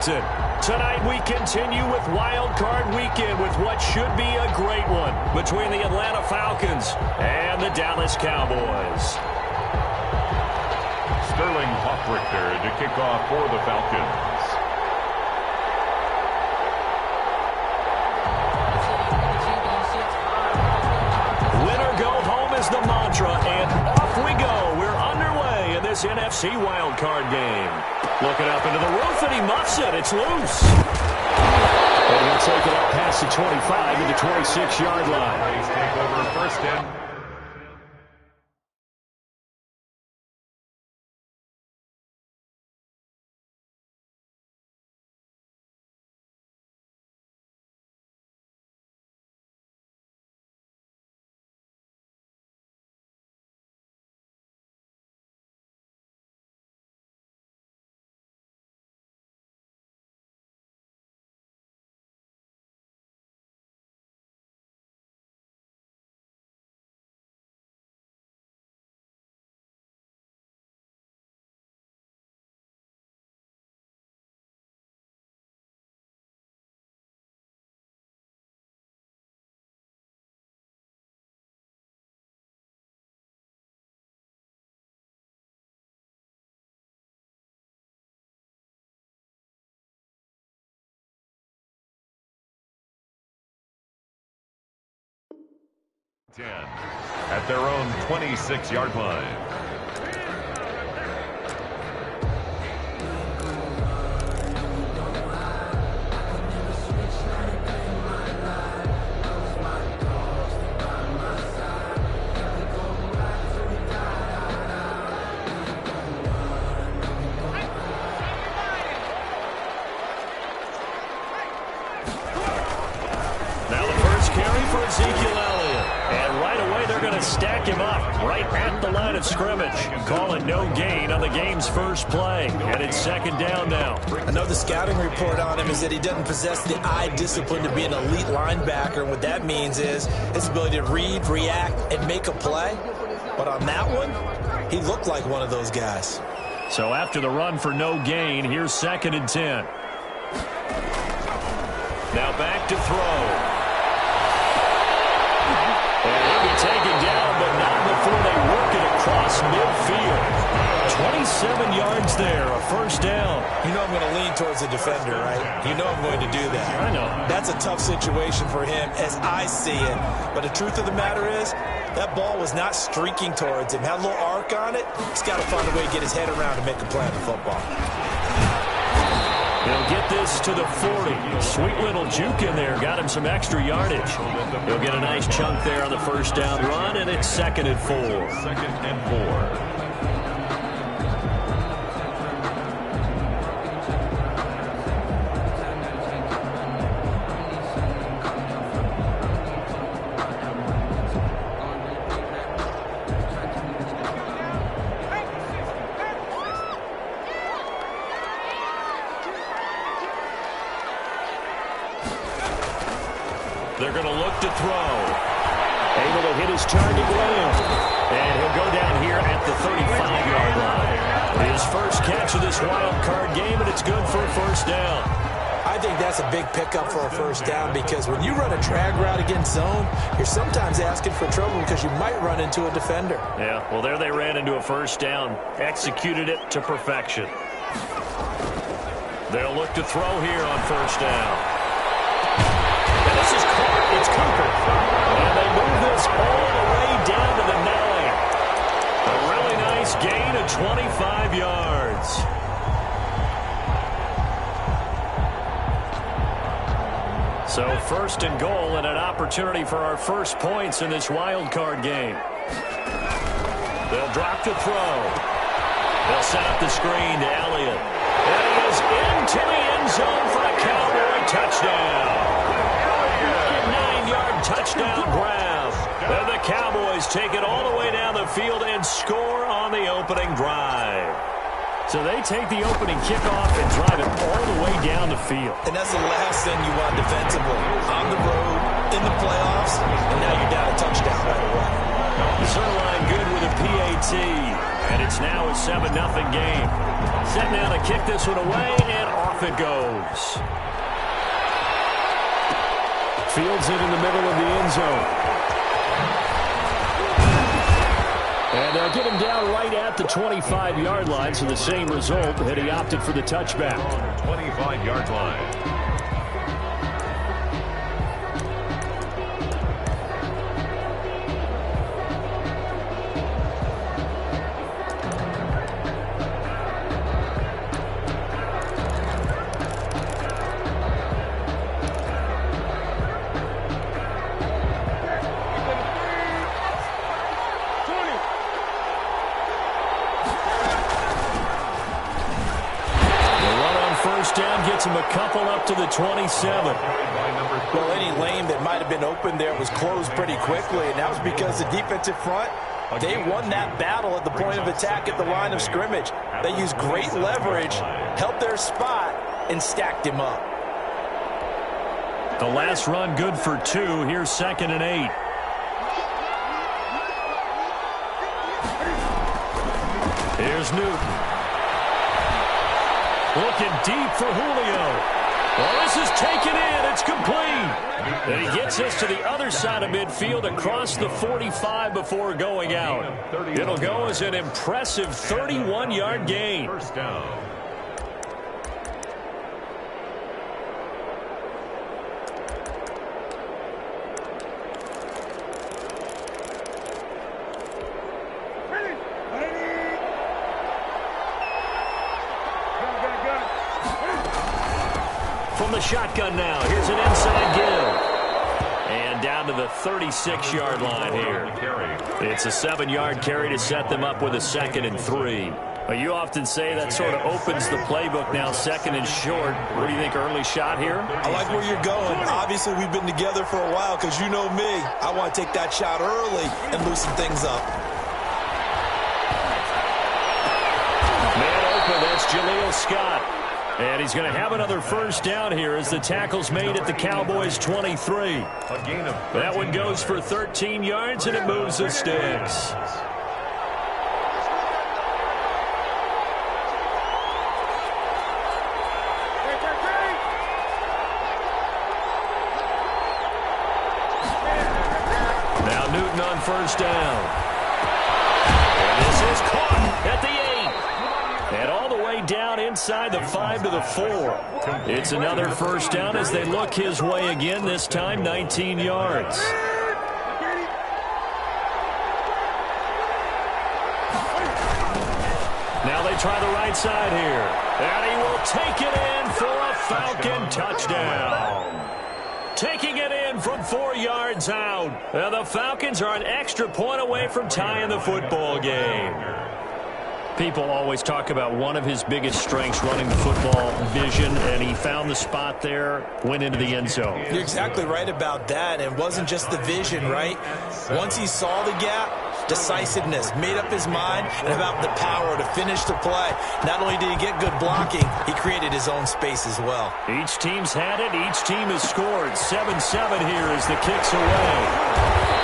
Tonight we continue with Wild Card Weekend with what should be a great one between the Atlanta Falcons and the Dallas Cowboys. Sterling Hoffrichter to kick off for the Falcons. Winner go home is the mantra, and off we go. We're underway in this NFC Wild Card game. Looking up into the roof, and he muffs it. It's loose. And he'll take it up past the 25 to the 26-yard line. He's take over first in. At their own 26-yard line. Now the first carry for Ezekiel Elliott. And right away they're going to stack him up right at the line of scrimmage. Call it no gain on the game's first play. And it's second down now. I know the scouting report on him is that he doesn't possess the eye discipline to be an elite linebacker. And what that means is his ability to read, react, and make a play. But on that one, he looked like one of those guys. So after the run for no gain, here's 2nd and 10. Now back to throw. And he'll be taken down, but not before they work it across midfield. 27 yards there, a first down. You know I'm going to lean towards the defender, right? You know I'm going to do that. I know. That's a tough situation for him as I see it. But the truth of the matter is, that ball was not streaking towards him. Had a little arc on it. He's got to find a way to get his head around and make a play on the football. He'll get this to the 40. Sweet little juke in there. Got him some extra yardage. He'll get a nice chunk there on the first down run, and it's 2nd and 4. 2nd and 4. They're going to look to throw. Able to hit his target well. And he'll go down here at the 35-yard line. His first catch of this wild card game, and it's good for a first down. I think that's a big pickup for a first down because when you run a drag route against zone, you're sometimes asking for trouble because you might run into a defender. Yeah, well, there they ran into a first down. Executed it to perfection. They'll look to throw here on first down. And this is caught. It's Cooper. And they move this all the way down to the 9. A really nice gain of 25 yards. So 1st and goal and an opportunity for our first points in this wild card game. They'll drop to throw. They'll set up the screen to Elliott. And he is into the end zone for a Cowboy touchdown. 9-yard touchdown grab. And the Cowboys take it all the way down the field and score on the opening drive. So they take the opening kickoff and drive it all the way down the field. And that's the last thing you want defensively. On the road, in the playoffs, and now you're down a touchdown right away. Zerline good with a PAT. And it's now a 7-0 game. Set now to kick this one away, and off it goes. Fields it in the middle of the end zone. And they'll get him down right at the 25-yard line, so the same result had he opted for the touchback. 25-yard line. Gets him a couple up to the 27. Well, any lane that might have been open there was closed pretty quickly, and that was because the defensive front, they won that battle at the point of attack at the line of scrimmage. They used great leverage, held their spot, and stacked him up. The last run good for 2. Here's 2nd and 8. Here's Newton. Looking deep for Julio. Well, this is taken in. It's complete. And he gets us to the other side of midfield across the 45 before going out. It'll go as an impressive 31-yard gain. First down. From the shotgun now. Here's an inside give. And down to the 36-yard line here. It's a 7-yard carry to set them up with a 2nd and 3. Well, you often say that sort of opens the playbook now, 2nd and short. What do you think, early shot here? I like where you're going. Obviously, we've been together for a while because you know me. I want to take that shot early and loosen things up. Man open, that's Jaleel Scott. And he's going to have another first down here as the tackle's made at the Cowboys' 23. That one goes for 13 yards, and it moves the sticks. Now Newton on first down. And this is caught at the 8. And all the way down inside the 5 to the 4. It's another first down as they look his way again, this time 19 yards. Now they try the right side here. And he will take it in for a Falcon touchdown. Taking it in from 4 yards out. And the Falcons are an extra point away from tying the football game. People always talk about one of his biggest strengths, running the football, vision, and he found the spot there, went into the end zone. You're exactly right about that. It wasn't just the vision, right? Once he saw the gap, decisiveness, made up his mind, and about the power to finish the play. Not only did he get good blocking, he created his own space as well. Each team's had it. Each team has scored. 7-7 here as the kick's away.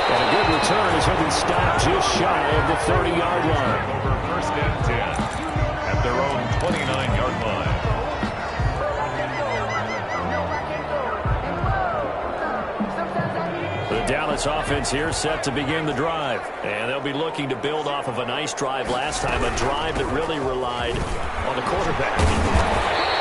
And a good return as he'll be stopped just shy of the 30-yard line. First and 10 at their own 29-yard line. The Dallas offense here set to begin the drive. And they'll be looking to build off of a nice drive last time, a drive that really relied on the quarterback.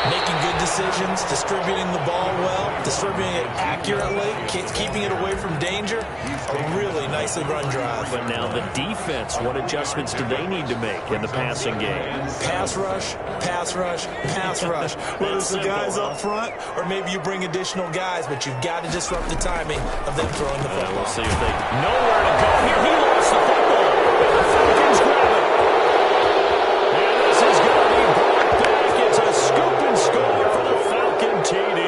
Making good decisions, distributing the ball well, distributing it accurately, keeping it away from danger. A really nicely run drive. But now the defense, what adjustments do they need to make in the passing game? Pass rush, pass rush, pass rush. Whether it's the guys up front or maybe you bring additional guys, but you've got to disrupt the timing of them throwing the football. We'll see if they nowhere to go. Here he lost the football. And the Falcons grab it. And this is going to be brought back. It's a scoop and score for the Falcon TD.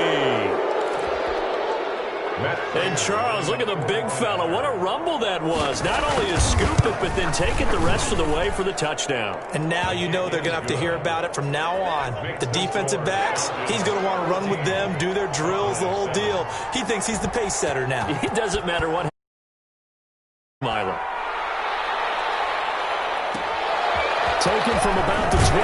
And Charles, look at the big fella. What a rumble that was. Not only to scoop it, but then take it the rest of the way for the touchdown. And now you know they're going to have to hear about it from now on. The defensive backs, he's going to want to run with them, do their drills, the whole deal. He thinks he's the pace setter now. It doesn't matter what happens. Taken from about the 12.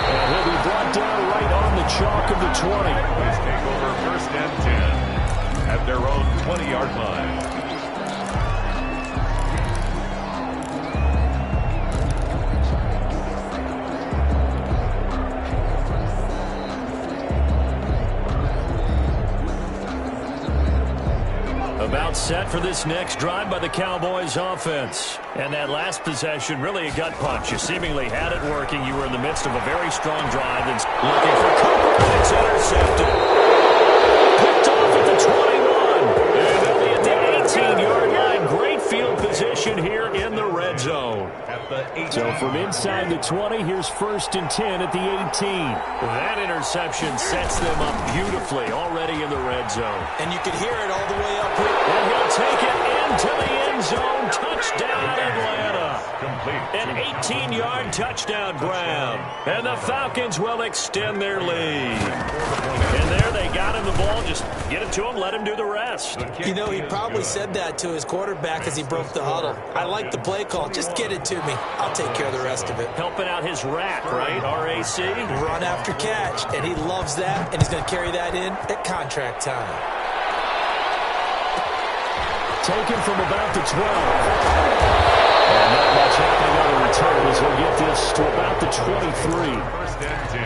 And he'll be brought down right on the chalk of the 20. Please take over 1st and 10 at their own 20-yard line. About set for this next drive by the Cowboys offense. And that last possession, really a gut punch. You seemingly had it working. You were in the midst of a very strong drive. And looking for Cooper, and it's intercepted. Picked off at the 21. And they'll be at the 18-yard line. Great field position here in the red zone. So from inside the 20, here's 1st and 10 at the 18. That interception sets them up beautifully already in the red zone. And you can hear it all the way up here. And he'll take it into the end zone. Touchdown, Atlanta. Complete. An 18-yard touchdown grab. And the Falcons will extend their lead. And there they got him the ball. Just get it to him, let him do the rest. You know, he probably said that to his quarterback as he broke the huddle. I like the play call. Just get it to me. I'll take care of the rest of it. Helping out his rack, right? R-A-C? Run after catch. And he loves that, and he's going to carry that in at contract time. Taken from about the 12. And not much happening on the return as he'll get this to about the 23. 1st and 10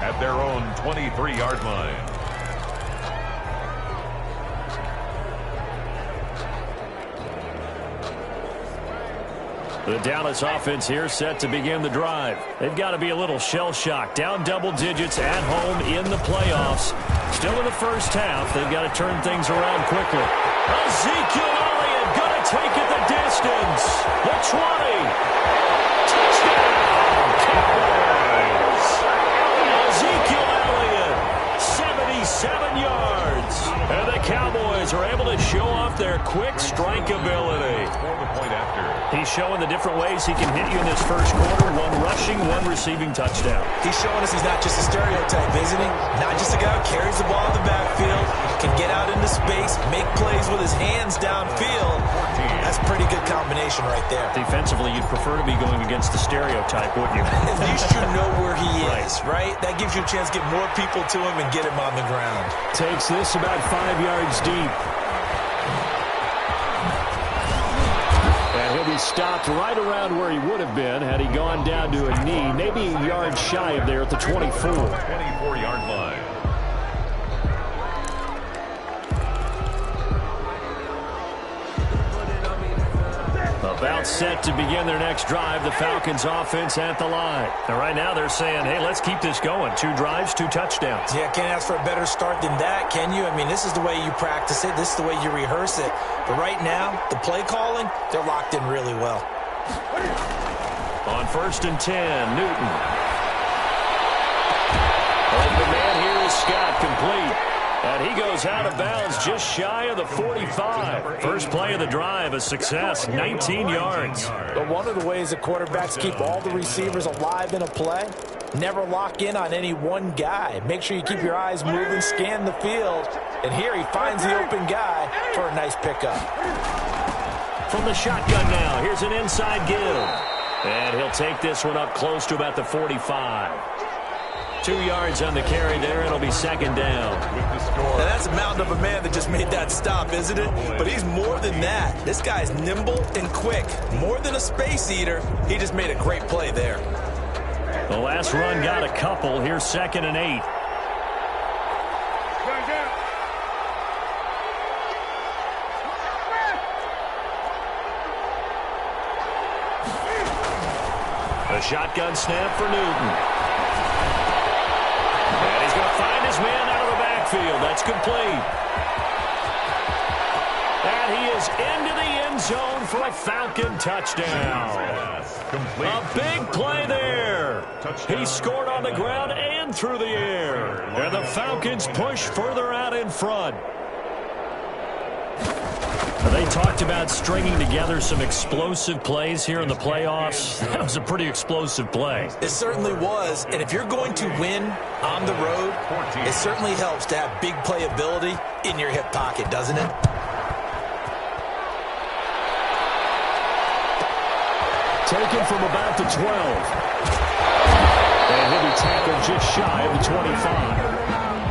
at their own 23-yard line. The Dallas offense here set to begin the drive. They've got to be a little shell-shocked. Down double digits at home in the playoffs. Still in the first half. They've got to turn things around quickly. Ezekiel Elliott going to take it the distance. The 20. Touchdown, Cowboys. Ezekiel Elliott, 77 yards. And the Cowboys are able to show off their quick strike ability. He's showing the different ways he can hit you in this first quarter. One rushing, one receiving touchdown. He's showing us he's not just a stereotype, isn't he? Not just a guy who carries the ball in the backfield, can get out into space, make plays with his hands downfield. That's a pretty good combination right there. Defensively, you'd prefer to be going against the stereotype, wouldn't you? At least you know where he is, right? That gives you a chance to get more people to him and get him on the ground. Takes this about 5 yards deep. He'll be stopped right around where he would have been had he gone down to a knee, maybe a yard shy of there at the 24. 24-yard line. About set to begin their next drive, the Falcons offense at the line. And right now they're saying, hey, let's keep this going. 2 drives, 2 touchdowns. Yeah, can't ask for a better start than that, can you? I mean, this is the way you practice it. This is the way you rehearse it. But right now, the play calling, they're locked in really well. On 1st and 10, Newton. Open man here is Scott, complete. And he goes out of bounds just shy of the 45. First play of the drive, a success, 19 yards. But one of the ways that quarterbacks keep all the receivers alive in a play, never lock in on any one guy. Make sure you keep your eyes moving, scan the field. And here he finds the open guy for a nice pickup. From the shotgun now, here's an inside give. And he'll take this one up close to about the 45. 2 yards on the carry there. It'll be 2nd down. Now that's a mountain of a man that just made that stop, isn't it? But he's more than that. This guy's nimble and quick. More than a space eater. He just made a great play there. The last run got a couple. Here's 2nd and 8. A shotgun snap for Newton. And he's going to find his man out of the backfield. That's complete. And he is into the end zone for a Falcon touchdown. A big play there. He scored on the ground and through the air. And the Falcons push further out in front. They talked about stringing together some explosive plays here in the playoffs. That was a pretty explosive play. It certainly was. And if you're going to win on the road, it certainly helps to have big playability in your hip pocket, doesn't it? Taken from about the 12. And he'll be tackled just shy of the 25.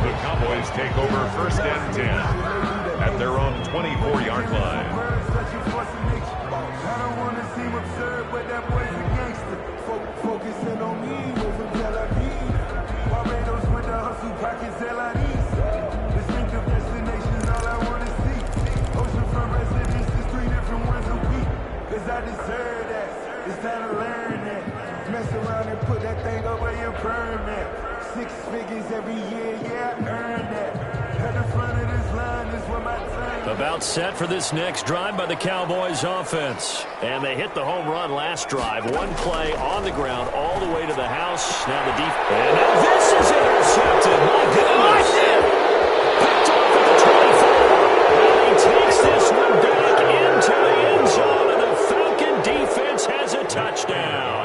The Cowboys take over first and 10 at their own 24-yard line. Focusing on me, over Tel Aviv. Barbados with the hustle, pockets LIDs. Distinctive destinations, all I want to see. Oceanfront residences, 3 different ones a week. Cause I deserve that. It's time to learn that. Mess around and put that thing over your permit. 6 figures every year, yeah, I earned that. At the front of this line is where my time. About set for this next drive by the Cowboys offense. And they hit the home run last drive. One play on the ground all the way to the house. Now the defense. And now this is intercepted. My goodness. Picked off at the 24. And he takes this one back into the end zone. And the Falcon defense has a touchdown.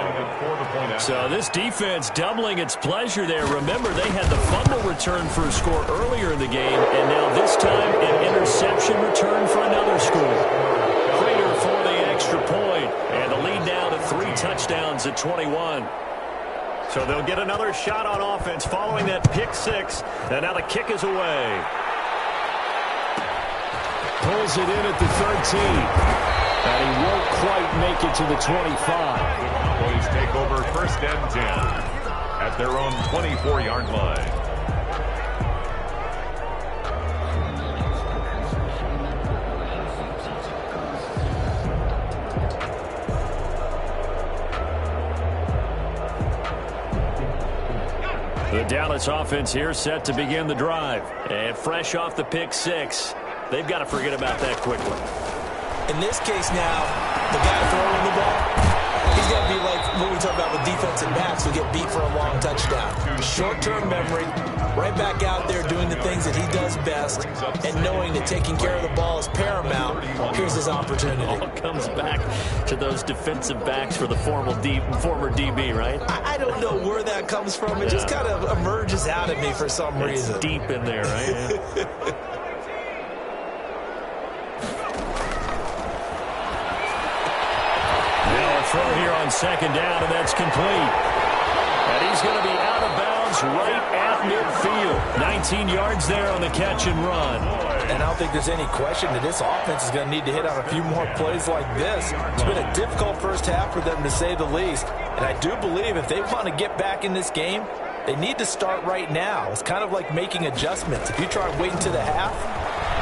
So this defense doubling its pleasure there. Remember, they had the fumble return for a score earlier in the game, and now this time an interception return for another score. Prater for the extra point, and the lead now to 3 touchdowns at 21. So they'll get another shot on offense following that pick 6, and now the kick is away. Pulls it in at the 13. And he won't quite make it to the 25. Cowboys take over first and 10 at their own 24-yard line. The Dallas offense here set to begin the drive. And fresh off the pick 6, they've got to forget about that quickly. In this case now, the guy throwing the ball, he's got to be like what we talk about with defensive backs who get beat for a long touchdown. Short-term memory, right back out there doing the things that he does best, and knowing that taking care of the ball is paramount. Here's his opportunity. It all comes back to those defensive backs for the former DB, right? I don't know where that comes from. It just kind of emerges out of me for some reason. It's deep in there, right? Yeah. Throw here on second down, and that's complete. And he's going to be out of bounds right at midfield. 19 yards there on the catch and run. And I don't think there's any question that this offense is going to need to hit on a few more plays like this. It's been a difficult first half for them, to say the least. And I do believe if they want to get back in this game, they need to start right now. It's kind of like making adjustments. If you try waiting to the half,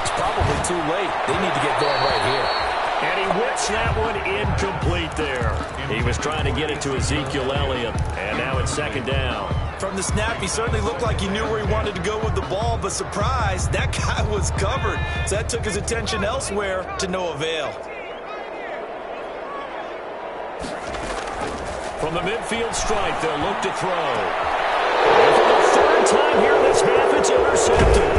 it's probably too late. They need to get going right here. And he whips that one incomplete there. He was trying to get it to Ezekiel Elliott, and now it's second down. From the snap, he certainly looked like he knew where he wanted to go with the ball, but surprise, that guy was covered. So that took his attention elsewhere to no avail. From the midfield stripe, they'll look to throw. And for the third time here in this half, it's intercepted.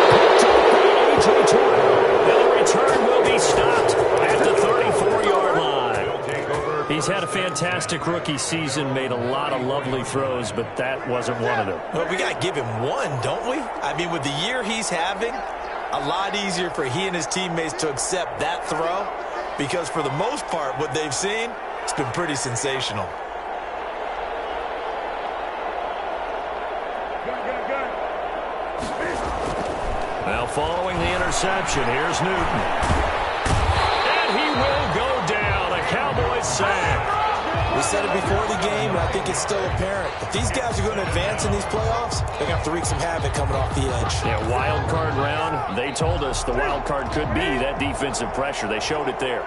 Picked up by A.J. Terrell. The return will be stopped at the 34-yard line. He's had a fantastic rookie season, made a lot of lovely throws, but that wasn't one of them. Well, we got to give him one, don't we? I mean, with the year he's having, a lot easier for he and his teammates to accept that throw, because for the most part, what they've seen, it's been pretty sensational. Now following the interception, here's Newton. And he will go down. A Cowboys sack. We said it before the game, and I think it's still apparent. If these guys are going to advance in these playoffs, they're going to have to wreak some havoc coming off the edge. Yeah, wild card round. They told us the wild card could be that defensive pressure. They showed it there.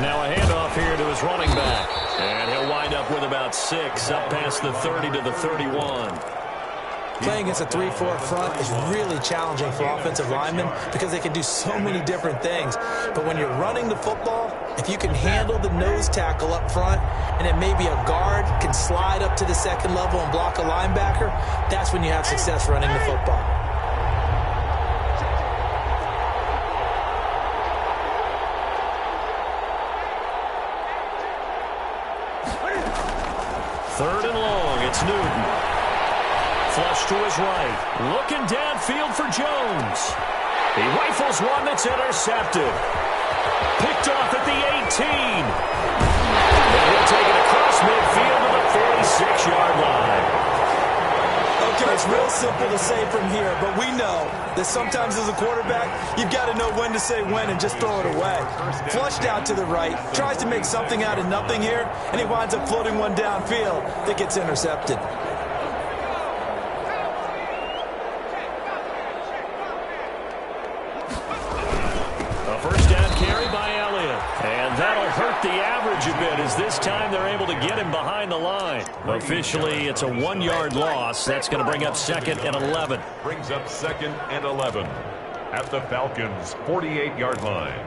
Now a handoff here to his running back. And he'll wind up with about 6 up past the 30 to the 31. Playing against a 3-4 front is really challenging for offensive linemen because they can do so many different things. But when you're running the football, if you can handle the nose tackle up front and then maybe a guard can slide up to the second level and block a linebacker, that's when you have success running the football. Third and long, it's Newton. Flush to his right. Looking downfield for Jones. He rifles one that's intercepted. Picked off at the 18. And he'll take it across midfield to the 46-yard line. Okay, it's real simple to say from here, but we know that sometimes as a quarterback, you've got to know when to say when and just throw it away. Flushed out to the right, tries to make something out of nothing here, and he winds up floating one downfield that gets intercepted. A first down carry by Elliott. And that'll hurt the average a bit as this time they're able to get him behind the line. Officially, it's a 1-yard loss. That's going to bring up 2nd and 11. Brings up 2nd and 11 at the Falcons' 48-yard line.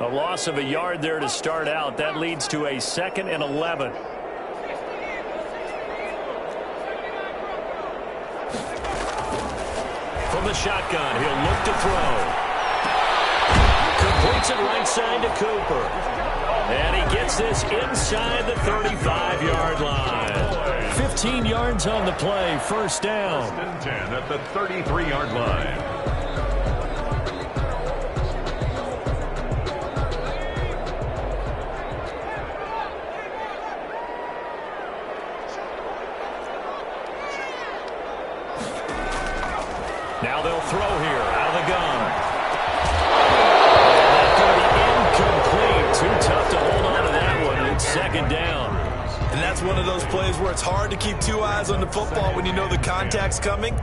A loss of a yard there to start out. That leads to a 2nd and 11. From the shotgun, he'll look to throw. Completes it right side to Cooper. And he gets this inside the 35-yard line. 15 yards on the play, first down. 1st and 10 at the 33-yard line. Now they'll throw here out of the gun. And that's going to be incomplete. Too tough to hold on to that one. It's 2nd down. And that's one of those plays where it's hard to keep 2 eyes on the football when you know the contact's coming,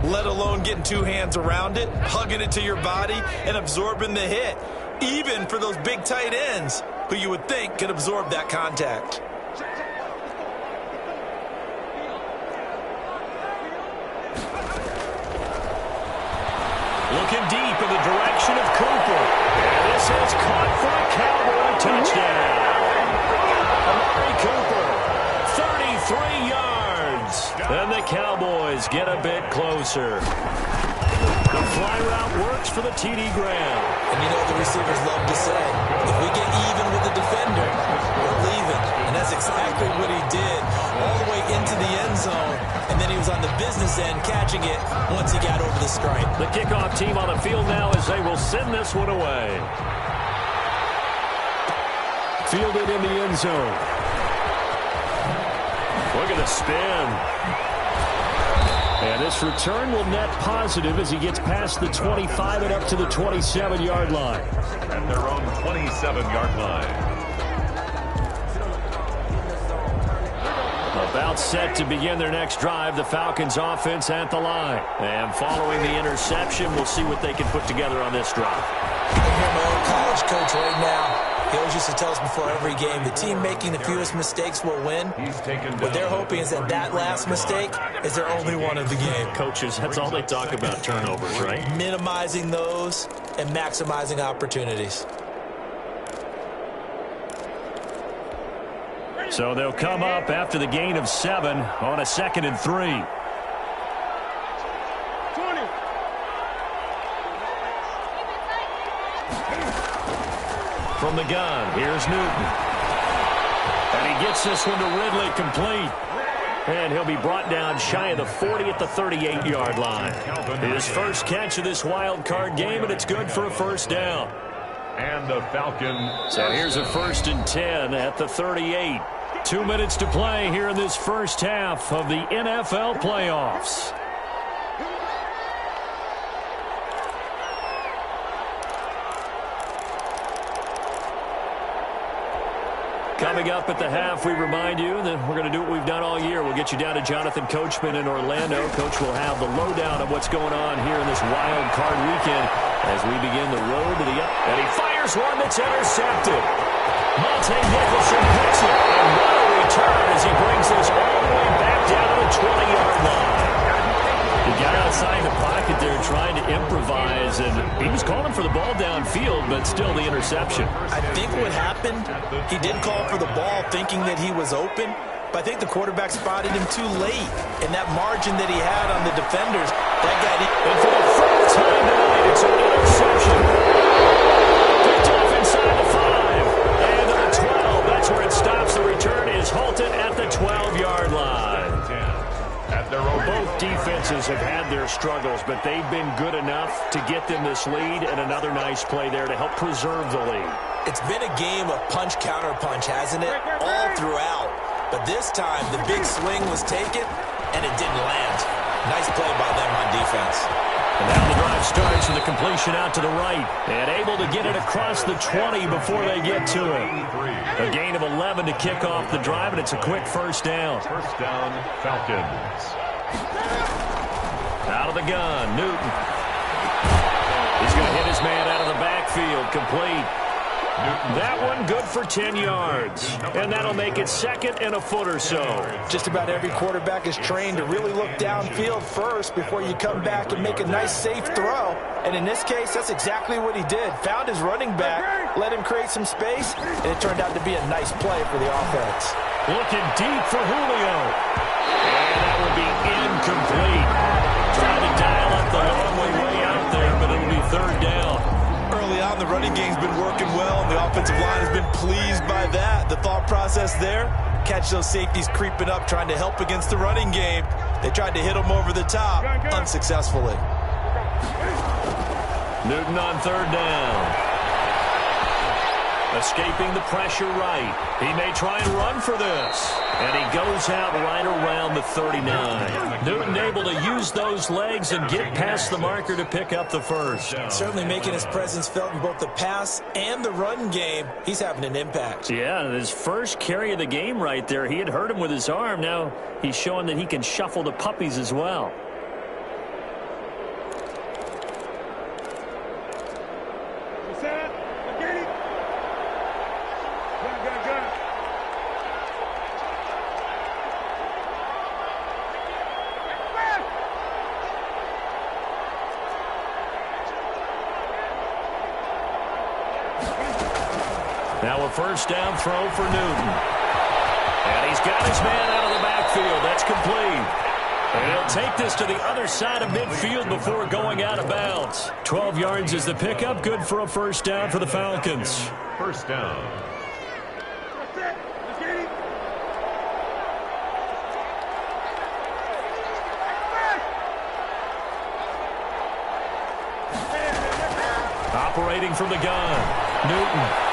let alone getting 2 hands around it, hugging it to your body, and absorbing the hit, even for those big tight ends who you would think could absorb that contact. Looking deep in the direction of Cooper. And this is caught for a Cowboy touchdown. Amari Cooper, 33 yards. And the Cowboys get a bit closer. The fly route works for the TD Graham. And you know the receivers love to say, if we get even with the defender, we're leaving. And that's exactly what he did all the way into the end zone. And then he was on the business end catching it once he got over the stripe. The kickoff team on the field now as they will send this one away. Fielded in the end zone. Look at the spin. And this return will net positive as he gets past the 25 and up to the 27-yard line. At their own 27-yard line. About set to begin their next drive, the Falcons offense at the line. And following the interception, we'll see what they can put together on this drive. I can hear my old college coach right now. He always used to tell us before every game, the team making the fewest mistakes will win. What they're hoping is that that last mistake is their only one of the game. Coaches, that's all they talk about, turnovers, right? Minimizing those and maximizing opportunities. So they'll come up after the gain of 7 on a 2nd and 3. From the gun, here's Newton. And he gets this one to Ridley complete. And he'll be brought down shy of the 40 at the 38-yard line. His first catch of this wild card game, and it's good for a first down. And the Falcons. So here's a 1st and 10 at the 38. 2 minutes to play here in this first half of the NFL playoffs. Coming up at the half, we remind you that we're going to do what we've done all year. We'll get you down to Jonathan Coachman in Orlando. Coach will have the lowdown of what's going on here in this wild card weekend as we begin the road to the up. And he fires one that's intercepted. Monte Nicholson picks it. And what a return as he brings this all the way back down to the 20-yard line. The guy outside the pocket there trying to improvise, and he was calling for the ball downfield, but still the interception. I think what happened, he did call for the ball thinking that he was open, but I think the quarterback spotted him too late. And that margin that he had on the defenders, that got him. And for the first time tonight, it's an interception. Picked off inside the 5. And to the 12. That's where it stops. The return is halted at the 12-yard struggles, but they've been good enough to get them this lead, and another nice play there to help preserve the lead. It's been a game of punch-counter-punch, hasn't it? All throughout. But this time, the big swing was taken, and it didn't land. Nice play by them on defense. And now the drive starts with a completion out to the right. And able to get it across the 20 before they get to it. A gain of 11 to kick off the drive, and it's a quick first down. First down, Falcons. Out of the gun, Newton. He's going to hit his man out of the backfield, complete. That one good for 10 yards. And that'll make it second and a foot or so. Just about every quarterback is trained to really look downfield first before you come back and make a nice, safe throw. And in this case, that's exactly what he did. Found his running back, let him create some space, and it turned out to be a nice play for the offense. Looking deep for Julio. And that will be incomplete. Trying to dial up the long way out there, but it'll be third down. Early on, the running game's been working well, and the offensive line has been pleased by that. The thought process there, catch those safeties creeping up, trying to help against the running game. They tried to hit them over the top, unsuccessfully. Newton on third down. Escaping the pressure right. He may try and run for this. And he goes out right around the 39. Newton able to use those legs and get past the marker to pick up the first. Certainly making his presence felt in both the pass and the run game. He's having an impact. Yeah, and his first carry of the game right there, he had hurt him with his arm. Now he's showing that he can shuffle the puppies as well. Now a first down throw for Newton. And he's got his man out of the backfield. That's complete. And he'll take this to the other side of midfield before going out of bounds. 12 yards is the pickup. Good for a first down for the Falcons. First down. Operating from the gun, Newton.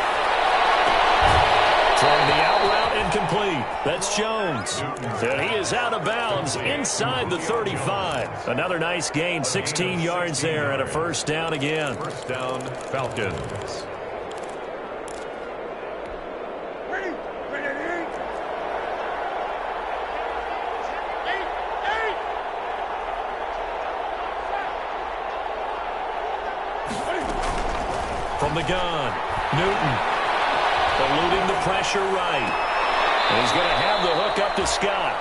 Throwing the out route incomplete. That's Jones. And he is out of bounds inside the 35. Another nice gain, 16 yards there, and a first down again. First down, Falcons. From the gun, Newton. Eluding the pressure right. And he's going to have the hook up to Scott.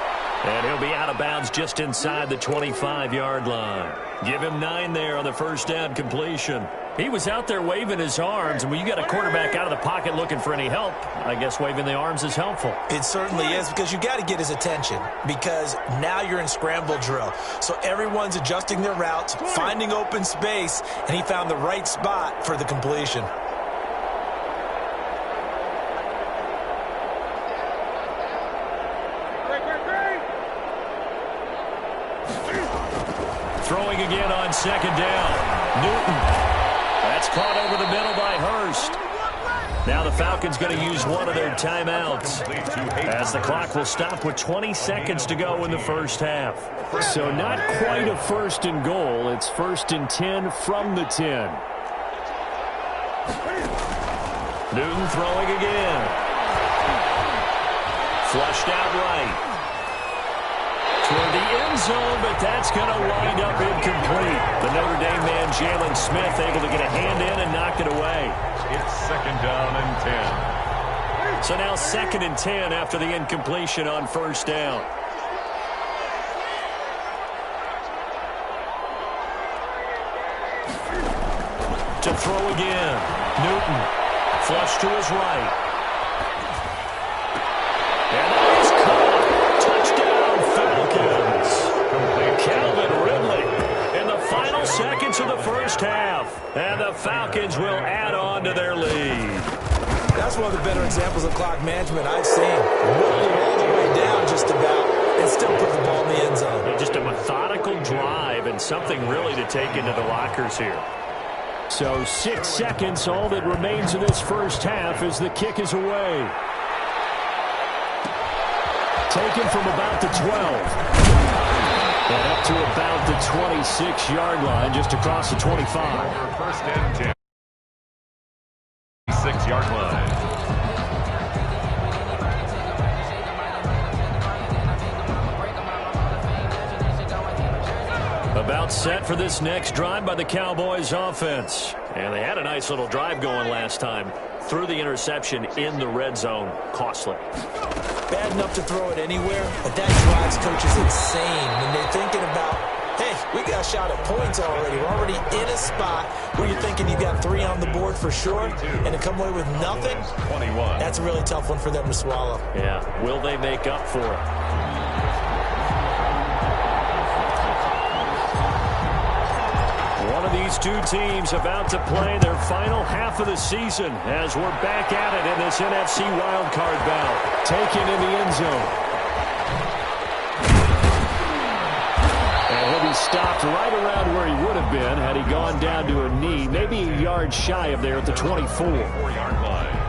And he'll be out of bounds just inside the 25-yard line. Give him 9 there on the first down completion. He was out there waving his arms, and when you got a quarterback out of the pocket looking for any help, I guess waving the arms is helpful. It certainly is, because you got to get his attention, because now you're in scramble drill. So everyone's adjusting their routes, finding open space, and he found the right spot for the completion. Throwing again on second down. Newton. That's caught over the middle by Hurst. Now the Falcons going to use one of their timeouts as the clock will stop with 20 seconds to go in the first half. So not quite a first and goal. It's first and 10 from the 10. Newton throwing again. Flushed out right. Toward the end zone, but that's going to wind up incomplete. The Notre Dame man, Jalen Smith, able to get a hand in and knock it away. It's second down and 10. So now second and 10 after the incompletion on first down. To throw again. Newton. Flush to his right. And that is caught. Touchdown, Falcons. Calvin Ridley in the final seconds of the first half. And the Falcons will add on to their lead. That's one of the better examples of clock management I've seen. Whittled all the way down just about. and still put the ball in the end zone. Yeah, just a methodical drive and something really to take into the lockers here. So 6 seconds, all that remains in this first half as the kick is away. Taken from about the 12. And up to about the 26-yard line, just across the 25. First and 10. 6-yard line. About set for this next drive by the Cowboys offense. And they had a nice little drive going last time. Threw the interception in the red zone. Costly. Bad enough to throw it anywhere, but that drives coaches insane when they're thinking about, hey, we got a shot at points already. We're already in a spot where you're thinking you got 3 on the board for sure, and to come away with nothing, 21. that's a really tough one for them to swallow. Yeah, will they make up for it? One of these two teams about to play their final half of the season as we're back at it in this NFC wildcard bout. Taken in the end zone. And he'll be stopped right around where he would have been had he gone down to a knee, maybe a yard shy of there at the 24. 4-yard line.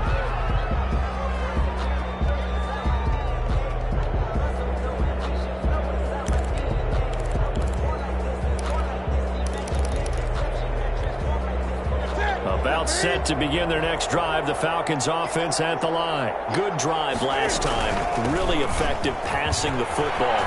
About set to begin their next drive. The Falcons offense at the line. Good drive last time. Really effective passing the football.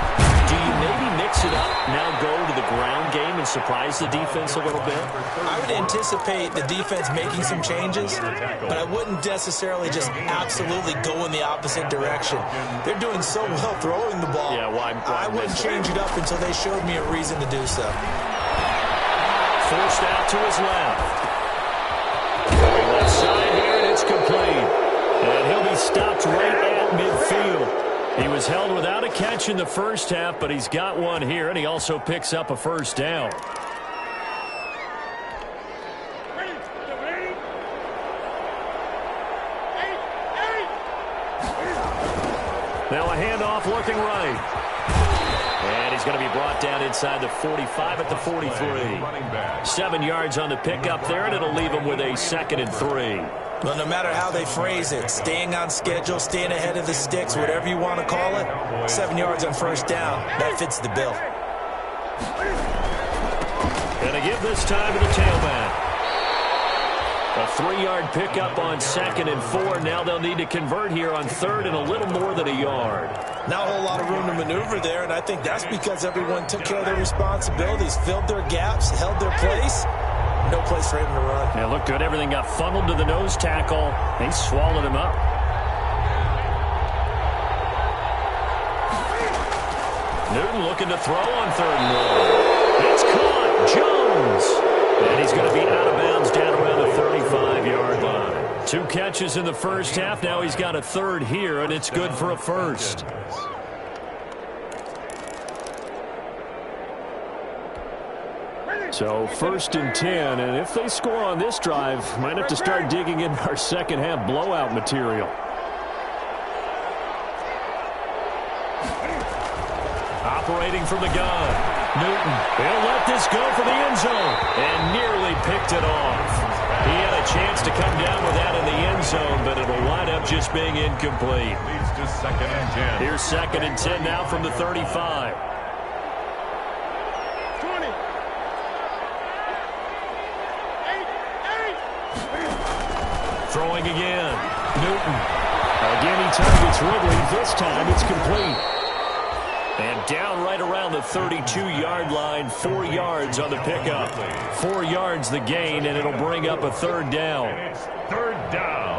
Do you maybe mix it up, now go to the ground game and surprise the defense a little bit? I would anticipate the defense making some changes, but I wouldn't necessarily just absolutely go in the opposite direction. They're doing so well throwing the ball. Yeah, why I wouldn't change it up until they showed me a reason to do so. Forced out to his left. Going left side here, and it's complete. And he'll be stopped right at midfield. He was held without a catch in the first half, but he's got one here, and he also picks up a first down. Now a handoff looking right. And he's going to be brought down inside the 45 at the 43. 7 yards on the pickup there, and it'll leave him with a 2nd and 3. Well, no matter how they phrase it, staying on schedule, staying ahead of the sticks, whatever you want to call it, 7 yards on first down, that fits the bill. And to give this time to the tailback. A 3-yard pickup on 2nd and 4. Now they'll need to convert here on 3rd and a little more than a yard. Not a whole lot of room to maneuver there, and I think that's because everyone took care of their responsibilities, filled their gaps, held their place. No place for him to run. Yeah, looked good. Everything got funneled to the nose tackle. They swallowed him up. Newton looking to throw on 3rd and 1. It's caught. Jones. And he's going to be out of bounds down around the 35-yard line. 2 catches in the first half. Now he's got a 3rd here, and it's good for a first. So 1st and 10, and if they score on this drive, might have to start digging in our second half blowout material. Operating from the gun. Newton, he'll let this go for the end zone, and nearly picked it off. He had a chance to come down with that in the end zone, but it'll wind up just being incomplete. Leads to 2nd and 10. Here's 2nd and 10 now from the 35. 20. Throwing again. Newton. Again, he targets Ridley. This time it's complete. And down right around the 32-yard line, 4 yards on the pickup. 4 yards the gain, and it'll bring up a 3rd down. And it's 3rd down.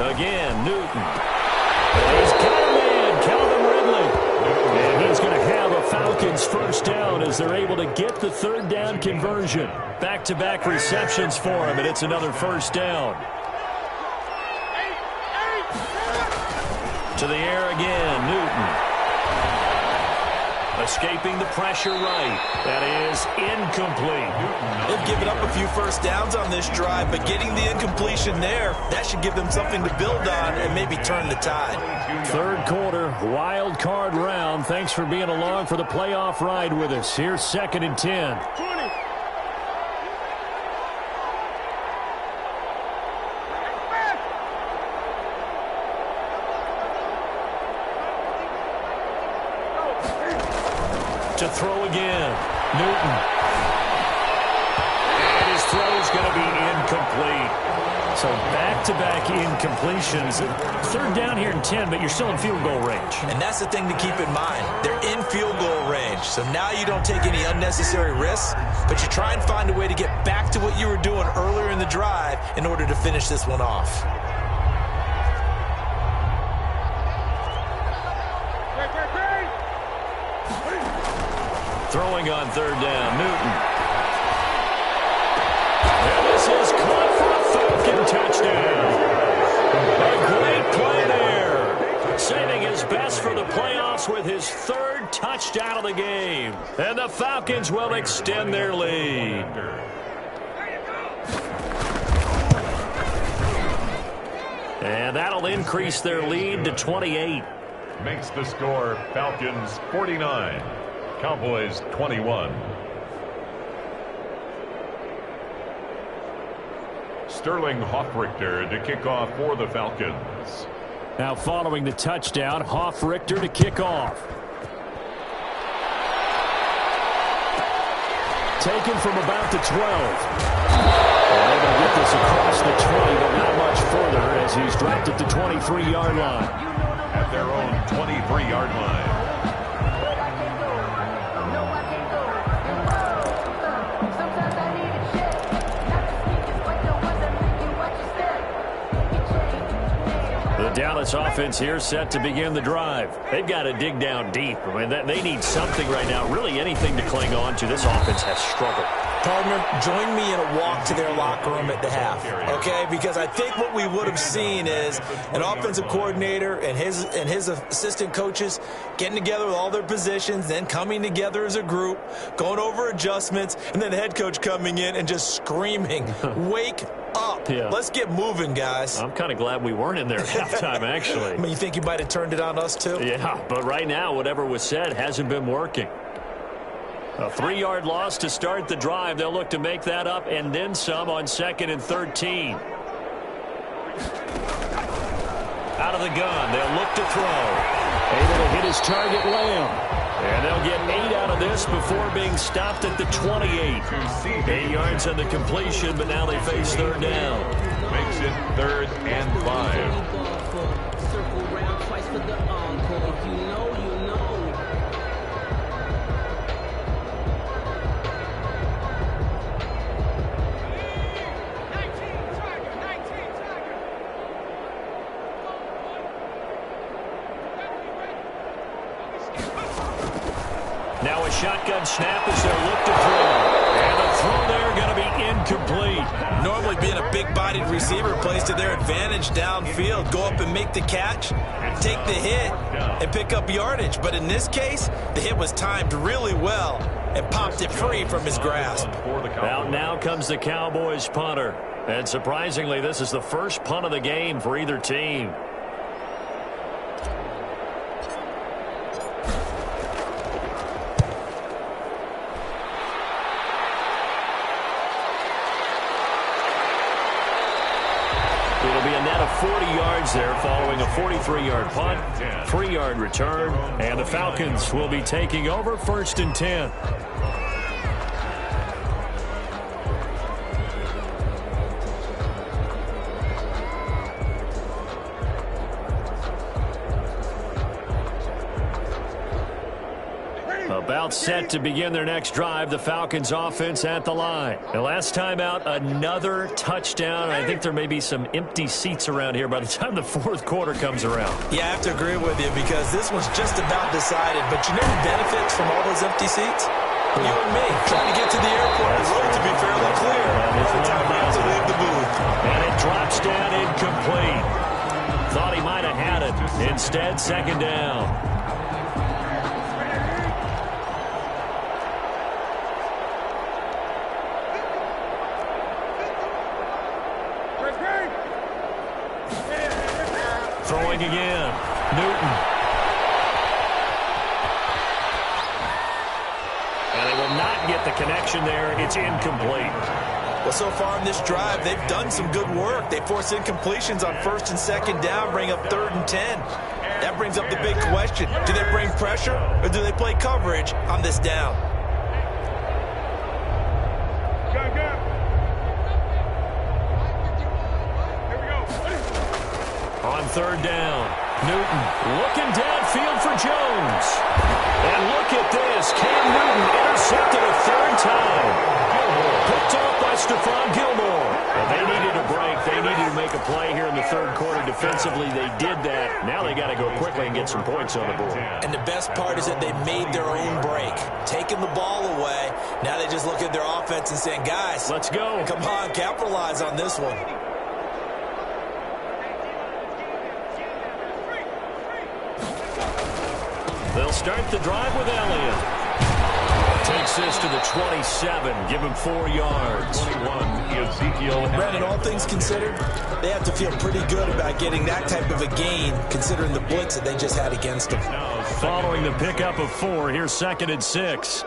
Again, Newton. He's got a man, Calvin Ridley. And he is going to have a Falcons first down as they're able to get the third down conversion. Back-to-back receptions for him, and it's another first down. To the air again, Newton. Escaping the pressure right. That is incomplete. They've given up a few first downs on this drive, but getting the incompletion there, that should give them something to build on and maybe turn the tide. Third quarter, wild card round. Thanks for being along for the playoff ride with us. Here's 2nd and 10. To throw again, Newton. And his throw is going to be incomplete. So back-to-back incompletions. Third down here in 10, but you're still in field goal range. And that's the thing to keep in mind. They're in field goal range. So now you don't take any unnecessary risks, but you try and find a way to get back to what you were doing earlier in the drive in order to finish this one off. Throwing on third down, Newton. And this is caught for a Falcon touchdown. A great play there. Saving his best for the playoffs with his third touchdown of the game. And the Falcons will extend their lead. And that'll increase their lead to 28. Makes the score Falcons 49. Cowboys 21. Sterling Hoffrichter to kick off for the Falcons. Now following the touchdown, Hoffrichter to kick off. Taken from about the 12. They're going to get this across the 20, but not much further as he's dropped at the 23-yard line. At their own 23-yard line. The Dallas offense here set to begin the drive. They've got to dig down deep. I mean, they need something right now, really anything to cling on to. This offense has struggled. Partner, join me in a walk to their locker room at the half, okay? Because I think what we would have seen is an offensive coordinator and his assistant coaches getting together with all their positions, then coming together as a group, going over adjustments, and then the head coach coming in and just screaming, wake up. Yeah. Let's get moving, guys. I'm kind of glad we weren't in there at halftime, actually. I mean, you think you might have turned it on us, too? Yeah, but right now, whatever was said hasn't been working. A 3-yard loss to start the drive. They'll look to make that up and then some on 2nd and 13. Out of the gun, they'll look to throw. Able to hit his target, Lamb. And they'll get 8 out of this before being stopped at the 28. 8 yards on the completion, but now they face third down. Makes it 3rd and 5. Circle round twice for the encore. If you know, you know. Now a shotgun snap as they look to throw. And the throw there going to be incomplete. Normally being a big-bodied receiver plays to their advantage downfield. Go up and make the catch, take the hit, and pick up yardage. But in this case, the hit was timed really well and popped it free from his grasp. Out now comes the Cowboys punter. And surprisingly, this is the first punt of the game for either team. It'll be a net of 40 yards there following a 43-yard punt, 3-yard return, and the Falcons will be taking over 1st and 10. A About set to begin their next drive, the Falcons offense at the line. The last time out, another touchdown. I think there may be some empty seats around here by the time the fourth quarter comes around. Yeah, I have to agree with you because this one's just about decided. But you know who benefits from all those empty seats? You and me, trying to get to the airport. The road to be fairly clear by the time we have to leave the booth. And it drops down incomplete. Thought he might have had it. Instead, second down. Throwing again. Newton. And they will not get the connection there. It's incomplete. Well, so far in this drive, they've done some good work. They force incompletions on first and second down, bring up 3rd and 10. That brings up the big question. Do they bring pressure or do they play coverage on this down? On 3rd down, Newton looking downfield for Jones. And look at this. Cam Newton intercepted a 3rd time. Picked off by Stephon Gilmore. And they needed a break. They needed to make a play here in the 3rd quarter defensively. They did that. Now they got to go quickly and get some points on the board. And the best part is that they made their own break. Taking the ball away. Now they just look at their offense and saying, guys, let's go. Come on, capitalize on this one. They'll start the drive with Elliott. Takes this to the 27. Give him 4 yards. 21, Ezekiel. Brandon, all things considered, they have to feel pretty good about getting that type of a gain, considering the blitz that they just had against them. Following the pickup of 4, here's 2nd and 6.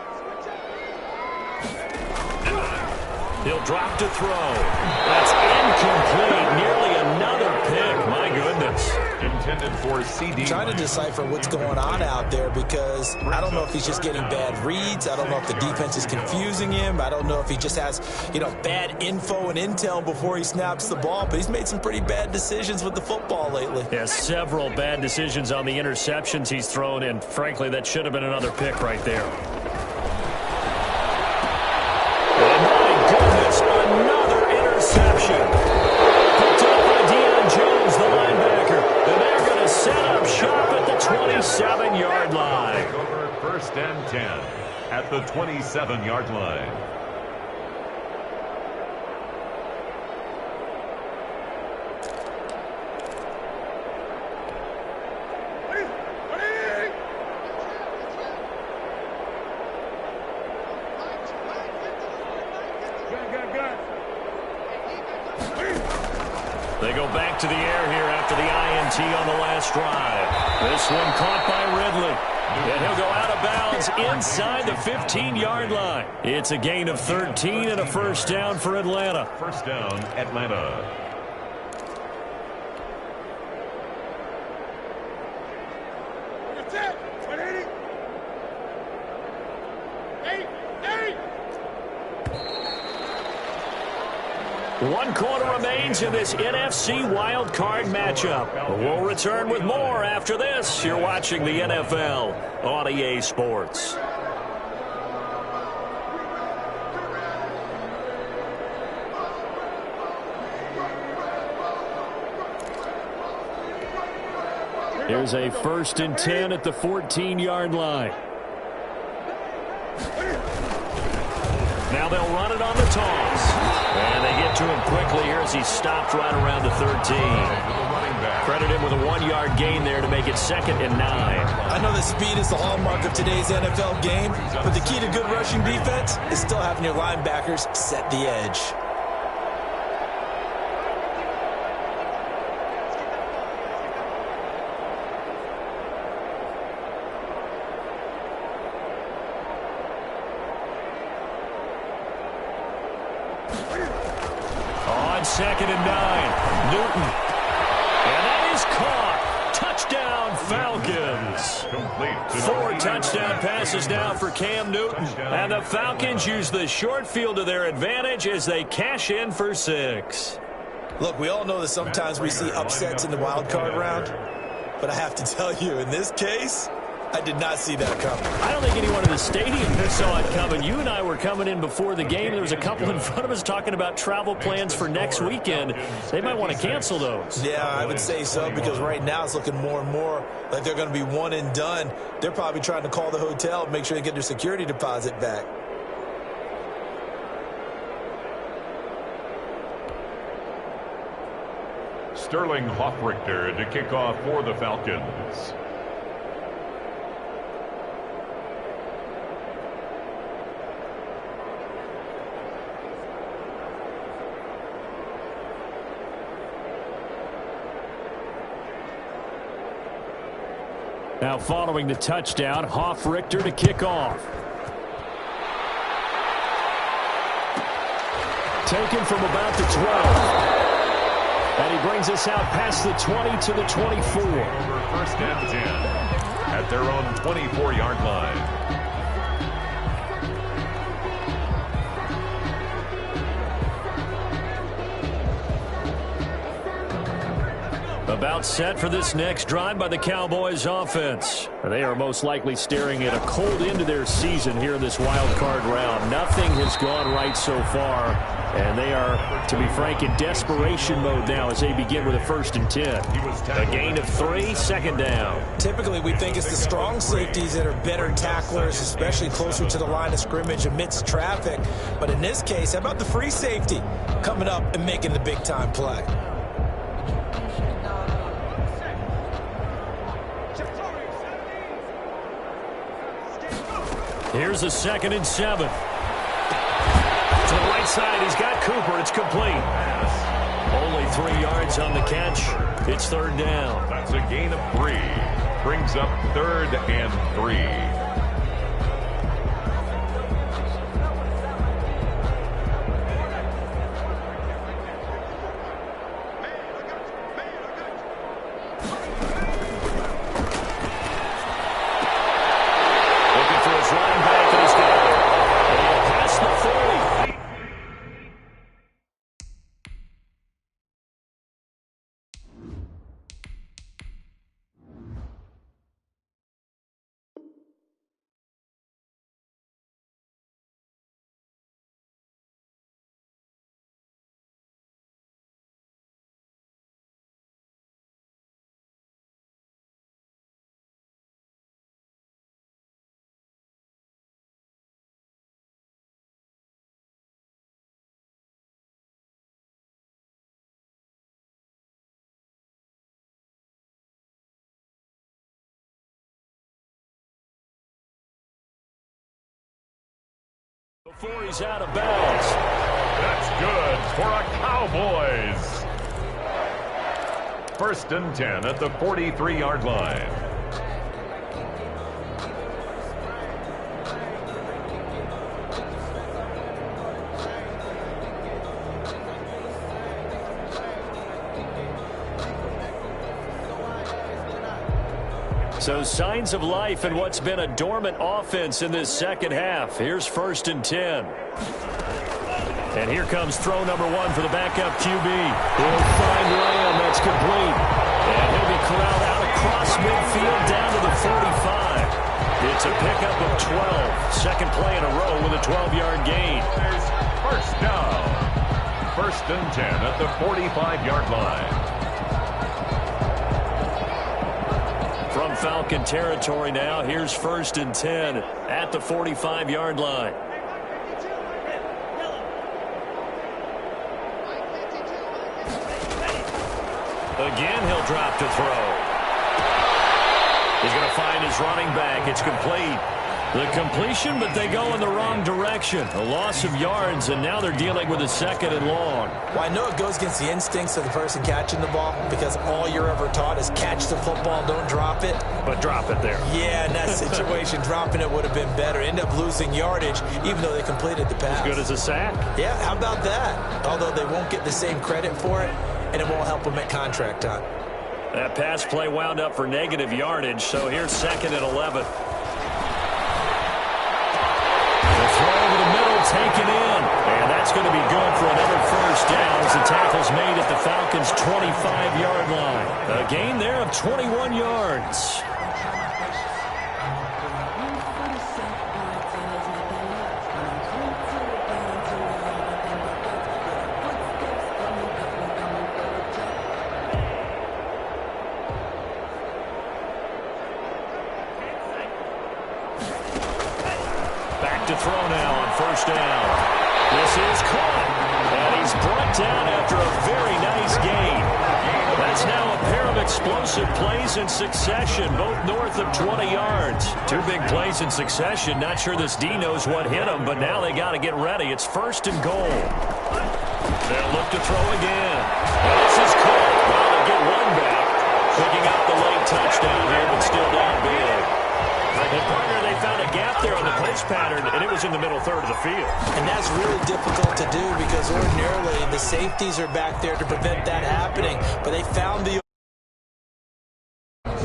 He'll drop to throw. That's incomplete. Nearly another pick. My goodness. Intended for CD. Trying to decipher what's going on out there because I don't know if he's just getting bad reads. I don't know if the defense is confusing him. I don't know if he just has, bad info and intel before he snaps the ball. But he's made some pretty bad decisions with the football lately. Yeah, several bad decisions on the interceptions he's thrown, and frankly, that should have been another pick right there. Another interception. Picked up by Deion Jones, the linebacker. And they're going to set up shop at the 27-yard line. Over 1st and 10 at the 27-yard line. They go back to the air here after the INT on the last drive. This one caught by Ridley. And he'll go out of bounds inside the 15-yard line. It's a gain of 13 and a 1st down for Atlanta. 1st down, Atlanta. One quarter remains in this NFC wild card matchup. We'll return with more after this. You're watching the NFL on EA Sports. Here's a 1st and 10 at the 14-yard line. Now they'll run it on the toss. And they get to him quickly here as he stopped right around the 13. Credit him with a 1-yard gain there to make it 2nd and 9. I know that speed is the hallmark of today's NFL game, but the key to good rushing defense is still having your linebackers set the edge. On 2nd and 9, Newton. And that is caught. Touchdown, Falcons. Complete. 4 touchdown passes now for Cam Newton. And the Falcons use the short field to their advantage as they cash in for 6. Look, we all know that sometimes we see upsets in the wild card round, but I have to tell you, in this case, I did not see that coming. I don't think anyone in the stadium saw it coming. You and I were coming in before the game. There was a couple in front of us talking about travel plans for next weekend. They might want to cancel those. Yeah, I would say so, because right now it's looking more and more like they're going to be one and done. They're probably trying to call the hotel and make sure they get their security deposit back. Sterling Hoffrichter to kick off for the Falcons. Now following the touchdown, Hoffrichter to kick off. Taken from about the 12. And he brings us out past the 20 to the 24. Over first and 10 at their own 24-yard line. About set for this next drive by the Cowboys offense. They are most likely staring at a cold end to their season here in this wild card round. Nothing has gone right so far, and they are, to be frank, in desperation mode now as they begin with a 1st and 10. A gain of 3, second down. Typically, we think it's the strong safeties that are better tacklers, especially closer to the line of scrimmage amidst traffic. But in this case, how about the free safety coming up and making the big-time play? Here's a 2nd and 7. To the right side, he's got Cooper. It's complete. Only 3 yards on the catch. It's 3rd down. That's a gain of 3. Brings up 3rd and 3. Before he's out of bounds. That's good for a Cowboys. 1st and 10 at the 43-yard line. So signs of life in what's been a dormant offense in this second half. Here's 1st and 10. And here comes throw number 1 for the backup QB. He'll find Lamb. That's complete. And he'll be corralled out across midfield down to the 45. It's a pickup of 12. Second play in a row with a 12-yard gain. There's 1st down. 1st and 10 at the 45-yard line. From Falcon territory now, here's 1st and 10 at the 45-yard line. Again, he'll drop to throw. He's going to find his running back. It's complete. The completion, but they go in the wrong direction. A loss of yards, and now they're dealing with a 2nd and long. Well, I know it goes against the instincts of the person catching the ball, because all you're ever taught is catch the football, don't drop it. But drop it there. Yeah, in that situation, dropping it would have been better. End up losing yardage, even though they completed the pass. As good as a sack. Yeah, how about that? Although they won't get the same credit for it, and it won't help them at contract time. That pass play wound up for negative yardage, so here's 2nd and 11. Throw over the middle, taken in. And that's going to be good for another 1st down as the tackle's made at the Falcons' 25-yard line. A gain there of 21 yards. to throw now on first down. This is caught, and he's brought down after a very nice gain. That's now a pair of explosive plays in succession, both north of 20 yards. Two big plays in succession. Not sure this D knows what hit him, but now they got to get ready. It's first and goal. They'll look to throw again. And this is caught. Well, they get one back. Picking up the late touchdown here, but still down big. And partner, they found a gap there on the post pattern, and it was in the middle third of the field. And that's really difficult to do because ordinarily the safeties are back there to prevent that happening. But they found the...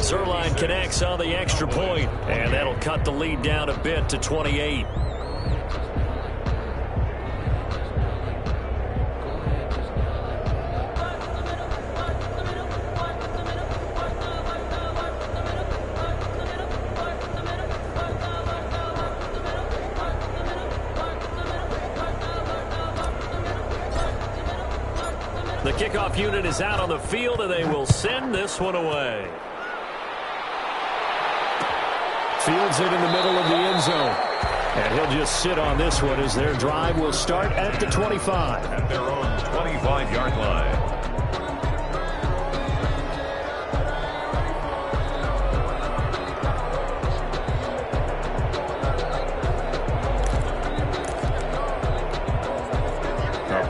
Zerline connects on the extra point, and that'll cut the lead down a bit to 28. The kickoff unit is out on the field, and they will send this one away. Fields it in the middle of the end zone. And he'll just sit on this one as their drive will start at the 25. At their own 25-yard line.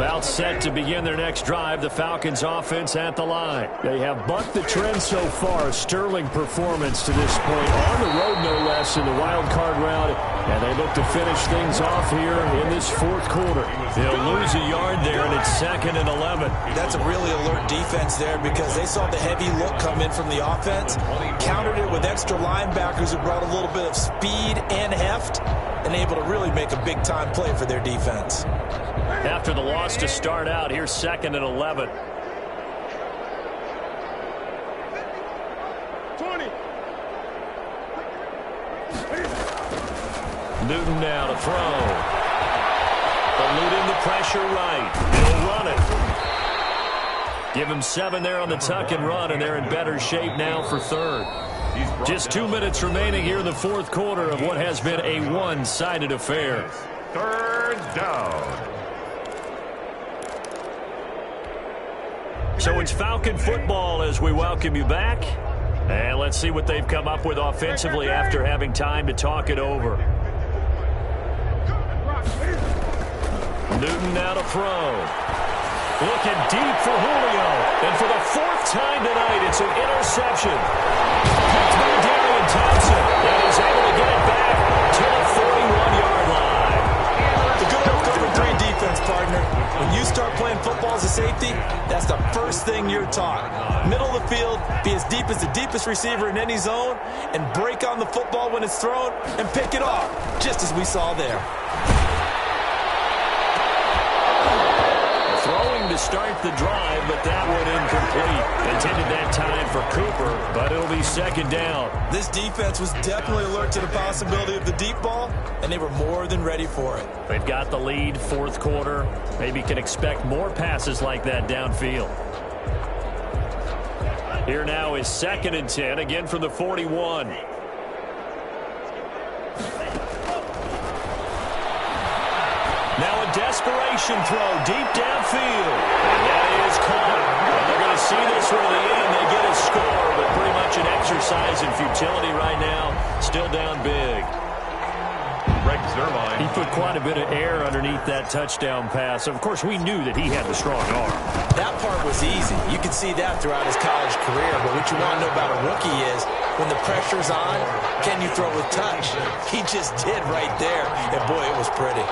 About set to begin their next drive, the Falcons offense at the line. They have bucked the trend so far. A sterling performance to this point. On the road, no less, in the wild card round. And they look to finish things off here in this fourth quarter. They'll lose a yard there, and it's 2nd and 11. That's a really alert defense there because they saw the heavy look come in from the offense, countered it with extra linebackers who brought a little bit of speed and heft, and able to really make a big-time play for their defense. After the loss to start out, here's 2nd and 11. 20. Newton now to throw. Eluding the pressure right. He'll run it. Give him 7 there on the tuck and run, and they're in better shape now for third. Just 2 minutes remaining here in the fourth quarter of what has been a one-sided affair. Third down. So it's Falcon football as we welcome you back. And let's see what they've come up with offensively after having time to talk it over. Newton now to throw. Looking deep for Julio. And for the 4th time tonight, it's an interception. Picked by Darian Thompson. And he's able to get it back to the 41-yard line. The good old cover 3 defense, partner. When you start playing football as a safety, that's the first thing you're taught. Middle of the field, be as deep as the deepest receiver in any zone, and break on the football when it's thrown and pick it off, just as we saw there. Throwing to start the drive, but that one incomplete. Intended that time for Cooper, but it'll be 2nd down. This defense was definitely alert to the possibility of the deep ball, and they were more than ready for it. They've got the lead, fourth quarter. Maybe can expect more passes like that downfield. Here now is 2nd and 10, again from the 41. Now a desperation throw deep downfield. And that is caught. And they're going to see this one to the end. They get a score, but pretty much an exercise in futility right now. Still down big. He put quite a bit of air underneath that touchdown pass. Of course, we knew that he had the strong arm. That part was easy. You could see that throughout his college career. But what you want to know about a rookie is when the pressure's on, can you throw with touch? He just did right there. And, boy, it was pretty.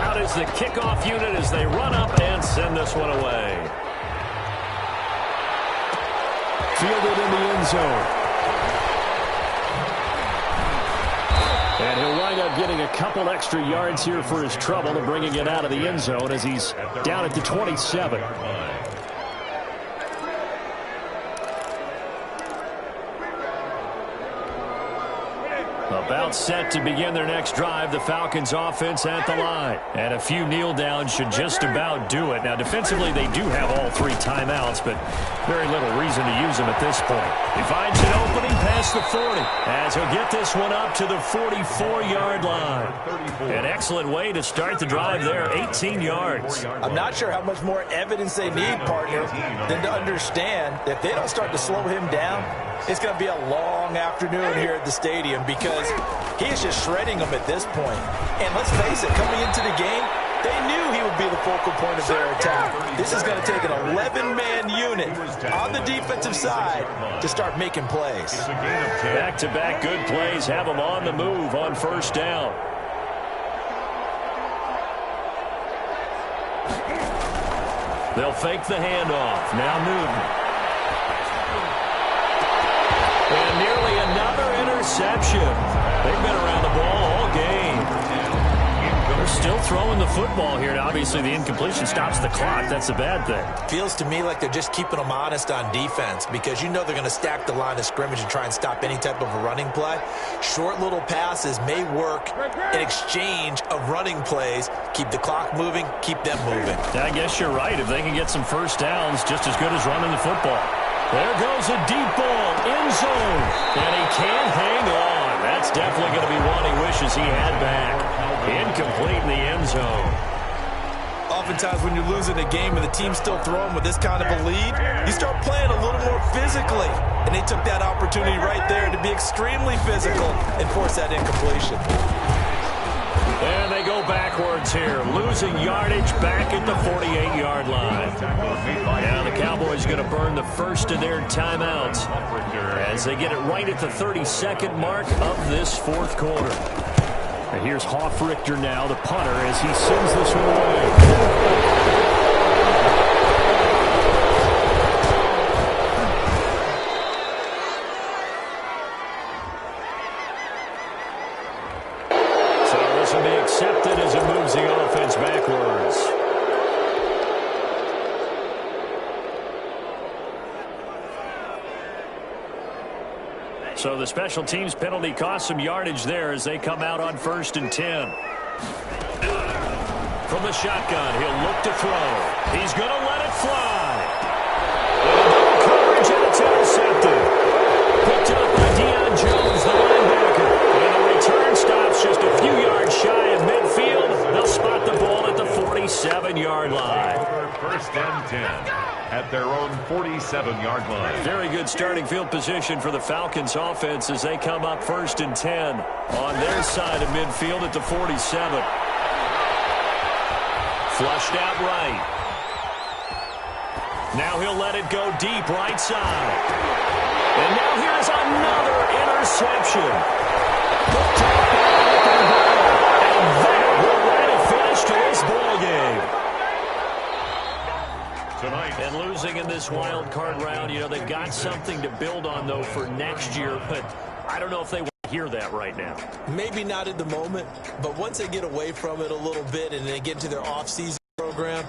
Out is the kickoff unit as they run up and send this one away. Fielded in the end zone. And he'll wind up getting a couple extra yards here for his trouble and bringing it out of the end zone as he's down at the 27. A About set to begin their next drive, the Falcons offense at the line. And a few kneel downs should just about do it. Now, defensively, they do have all 3 timeouts, but very little reason to use them at this point. He finds an opening past the 40, as he'll get this one up to the 44-yard line. An excellent way to start the drive there, 18 yards. I'm not sure how much more evidence they need, partner, than to understand that if they don't start to slow him down, it's going to be a long afternoon here at the stadium because he is just shredding them at this point. And let's face it, coming into the game, they knew he would be the focal point of their attack. This is going to take an 11-man unit on the defensive side to start making plays. Back-to-back good plays have them on the move on first down. They'll fake the handoff. Now Newton. And nearly another interception. They've been around the ball all game. They're still throwing the football here. Now, obviously, the incompletion stops the clock. That's a bad thing. Feels to me like they're just keeping them honest on defense because you know they're going to stack the line of scrimmage and try and stop any type of a running play. Short little passes may work in exchange of running plays. Keep the clock moving, keep them moving. I guess you're right. If they can get some first downs, just as good as running the football. There goes a deep ball, end zone, and he can't hang on. That's definitely going to be one he wishes he had back. Incomplete in the end zone. Oftentimes when you're losing a game and the team's still throwing with this kind of a lead, you start playing a little more physically. And they took that opportunity right there to be extremely physical and force that incompletion. And they go backwards here, losing yardage back at the 48-yard line. Now the Cowboys going to burn the first of their timeouts as they get it right at the 32nd mark of this fourth quarter. And here's Hofrichter now, the punter, as he sends this one away. Accepted as it moves the offense backwards. So the special teams penalty cost some yardage there as they come out on 1st and 10. From the shotgun, he'll look to throw. He's going to let it fly. And coverage, and it's intercepted. Picked up by Deion Jones, the linebacker. And the return stops just a few yards shy of midfield. They'll spot the ball at the 47-yard line. 1st and 10 at their own 47-yard line. Very good starting field position for the Falcons offense as they come up 1st and 10 on their side of midfield at the 47. Flushed out right. Now he'll let it go deep right side. And now here's another interception. And that will write a finish to this ball game. Tonight. And losing in this wild card round, you know, they've got something to build on, though, for next year. But I don't know if they want to hear that right now. Maybe not at the moment, but once they get away from it a little bit and they get into their off-season program,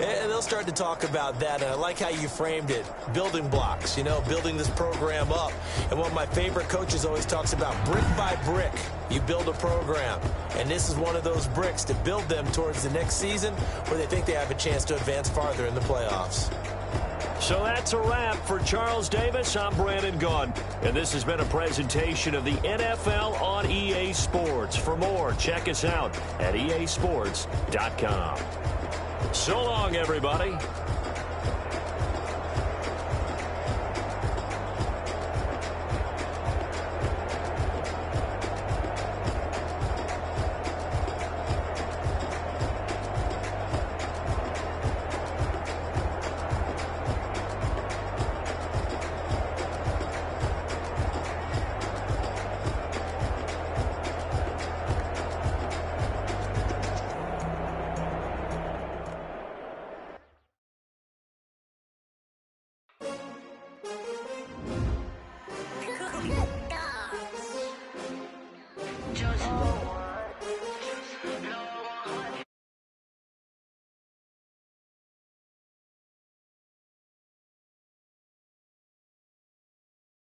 and they'll start to talk about that. And I like how you framed it. Building blocks, you know, building this program up. And one of my favorite coaches always talks about brick by brick, you build a program. And this is one of those bricks to build them towards the next season where they think they have a chance to advance farther in the playoffs. So that's a wrap for Charles Davis. I'm Brandon Gaudin. And this has been a presentation of the NFL on EA Sports. For more, check us out at easports.com. So long, everybody.